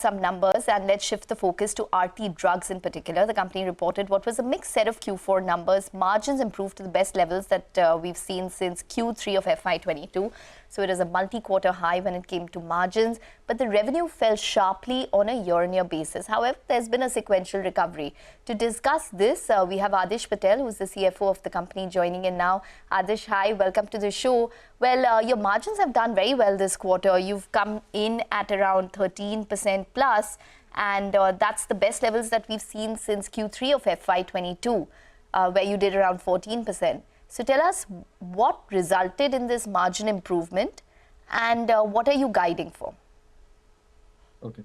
Some numbers, and let's shift the focus to Aarti Drugs in particular. The company reported what was a mixed set of Q4 numbers. Margins improved to the best levels that we've seen since Q3 of FY22. So it is a multi-quarter high when it came to margins, but the revenue fell sharply on a year-on-year basis. However, there's been a sequential recovery. To discuss this, we have Adhish Patil, who's the CFO of the company, joining in now. Adhish, hi, welcome to the show. Well, your margins have done very well this quarter. You've come in at around 13% plus, and that's the best levels that we've seen since Q3 of FY22, where you did around 14%. So tell us what resulted in this margin improvement, and what are you guiding for? Okay.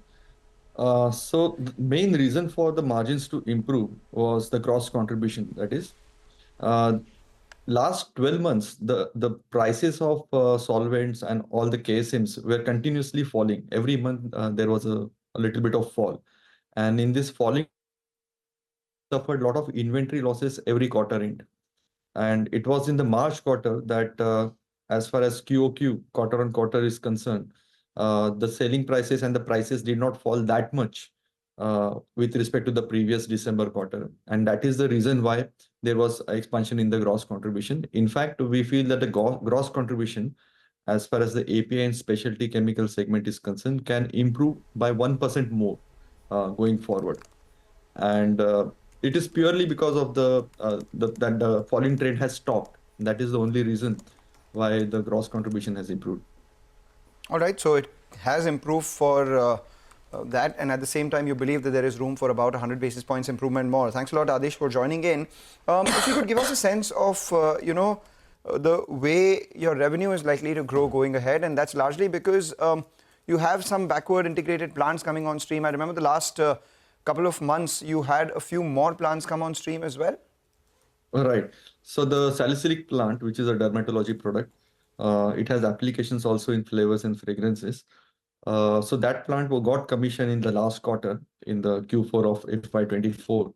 So the main reason for the margins to improve was the gross contribution. That is, last 12 months, the prices of solvents and all the KSMs were continuously falling. Every month there was a little bit of fall. And in this falling, suffered a lot of inventory losses every quarter end. And it was in the March quarter that as far as QOQ, quarter on quarter is concerned, the selling prices and the prices did not fall that much with respect to the previous December quarter. And that is the reason why there was expansion in the gross contribution. In fact, we feel that the gross contribution, as far as the API and specialty chemical segment is concerned, can improve by 1% more going forward. And it is purely because of that the falling trend has stopped. That is the only reason why the gross contribution has improved. All right, so it has improved for that, and at the same time you believe that there is room for about 100 basis points improvement more. Thanks a lot, Adhish, for joining in. If you could give us a sense of the way your revenue is likely to grow going ahead, and that's largely because you have some backward integrated plants coming on stream. I remember the last couple of months you had a few more plants come on stream as well. All right. So the salicylic plant, which is a dermatology product, it has applications also in flavors and fragrances. So that plant got commissioned in the last quarter in the Q4 of FY24.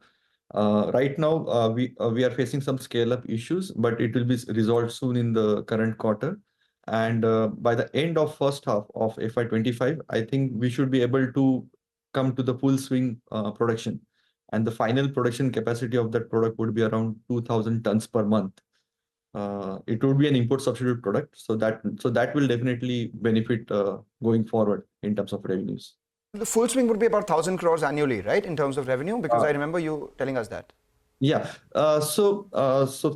Right now, we are facing some scale-up issues, but it will be resolved soon in the current quarter. And by the end of first half of FY25, I think we should be able to come to the full swing production. And the final production capacity of that product would be around 2,000 tons per month. It would be an import substitute product, so that will definitely benefit going forward in terms of revenues. The full swing would be about 1,000 crores annually, right, in terms of revenue? Because I remember you telling us that. Yeah. So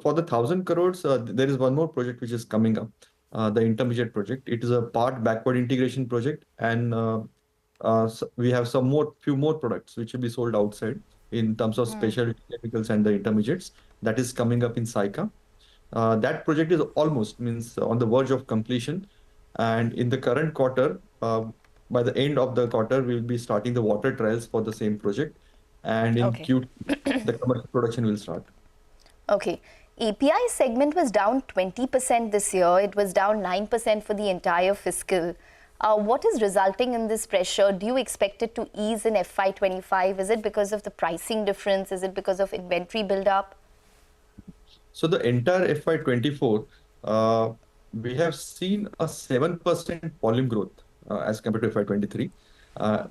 for the 1,000 crores, there is one more project which is coming up, the intermediate project. It is a part backward integration project, and so we have few more products which will be sold outside in terms of specialty chemicals and the intermediates. That is coming up in Saika. That project is almost on the verge of completion, and in the current quarter, by the end of the quarter, we will be starting the water trials for the same project, and in Q2, the commercial production will start. Okay. API segment was down 20% this year. It was down 9% for the entire fiscal. What is resulting in this pressure? Do you expect it to ease in FY25? Is it because of the pricing difference? Is it because of inventory buildup? So the entire FY24, we have seen a 7% volume growth as compared to FY23.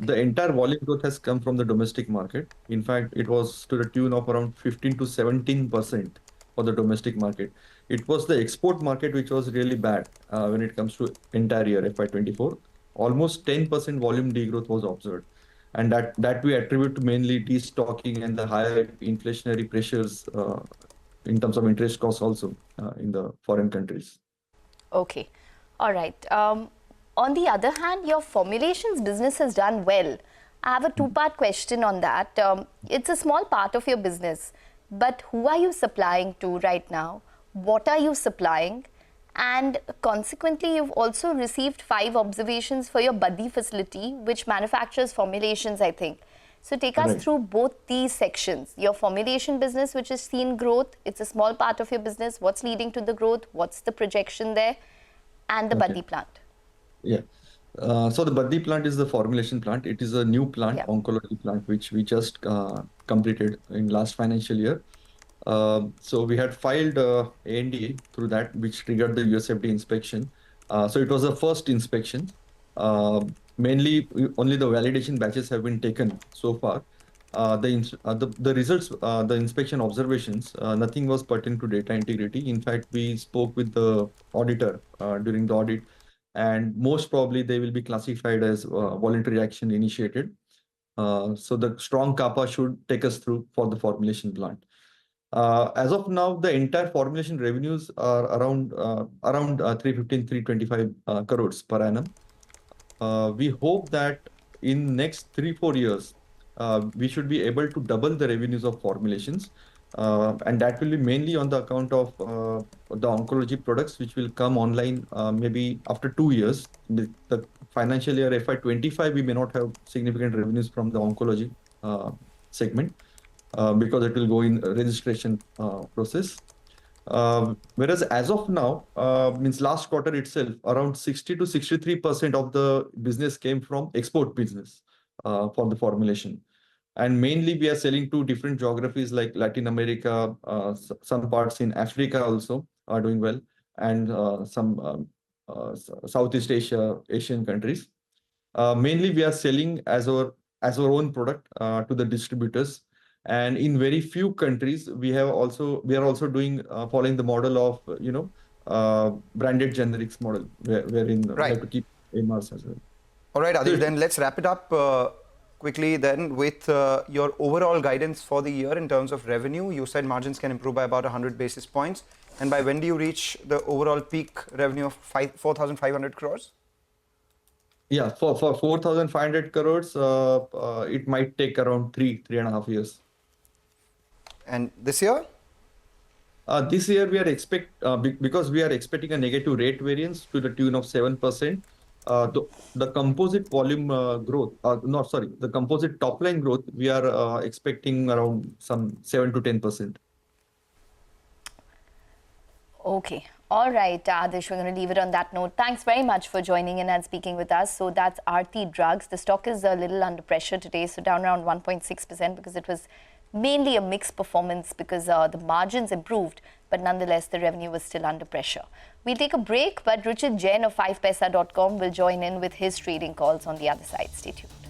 The entire volume growth has come from the domestic market. In fact, it was to the tune of around 15 to 17% for the domestic market. It was the export market which was really bad when it comes to entire year FY24. Almost 10% volume degrowth was observed. And that we attribute to mainly destocking and the higher inflationary pressures in terms of interest costs also in the foreign countries. Okay. All right. On the other hand, your formulations business has done well. I have a two-part question on that. It's a small part of your business, but who are you supplying to right now? What are you supplying? And consequently, you've also received 5 observations for your Baddi facility, which manufactures formulations, I think. So take us through both these sections. Your formulation business, which has seen growth, it's a small part of your business. What's leading to the growth? What's the projection there? And the Baddi plant. Yeah. So the Baddi plant is the formulation plant. It is a new plant, oncology plant, which we just completed in last financial year. So we had filed ANDA through that, which triggered the US FDA inspection. So it was the first inspection. mainly only the validation batches have been taken so far. The results, the inspection observations, nothing was pertinent to data integrity. In fact, we spoke with the auditor during the audit, and most probably they will be classified as voluntary action initiated. So the strong CAPA should take us through for the formulation plant. As of now, the entire formulation revenues are around 325 crores per annum. We hope that in next 3-4 years, we should be able to double the revenues of formulations. And that will be mainly on the account of the oncology products, which will come online maybe after 2 years. The financial year FY25, we may not have significant revenues from the oncology segment because it will go in registration process. Whereas as of now, means last quarter itself, around 60 to 63% of the business came from export business for the formulation. And mainly we are selling to different geographies like Latin America, some parts in Africa also are doing well, and some Southeast Asia, Asian countries. Mainly we are selling as our own product to the distributors. And in very few countries, we are also doing following the model of branded generics model, wherein we have to keep AMRs as well. All right, Adhish, then let's wrap it up quickly then with your overall guidance for the year in terms of revenue. You said margins can improve by about 100 basis points. And by when do you reach the overall peak revenue of 4,500 crores? Yeah, for 4,500 crores, it might take around 3.5 years. And this year? This year we are because we are expecting a negative rate variance to the tune of 7%. The composite volume growth, the composite top line growth, we are expecting around some 7 to 10%. Okay. All right, Adhish, we're going to leave it on that note. Thanks very much for joining in and speaking with us. So that's Aarti Drugs. The stock is a little under pressure today, so down around 1.6% because it was mainly a mixed performance because the margins improved, but nonetheless, the revenue was still under pressure. We'll take a break, but Ruchit Jain of 5paisa.com will join in with his trading calls on the other side. Stay tuned.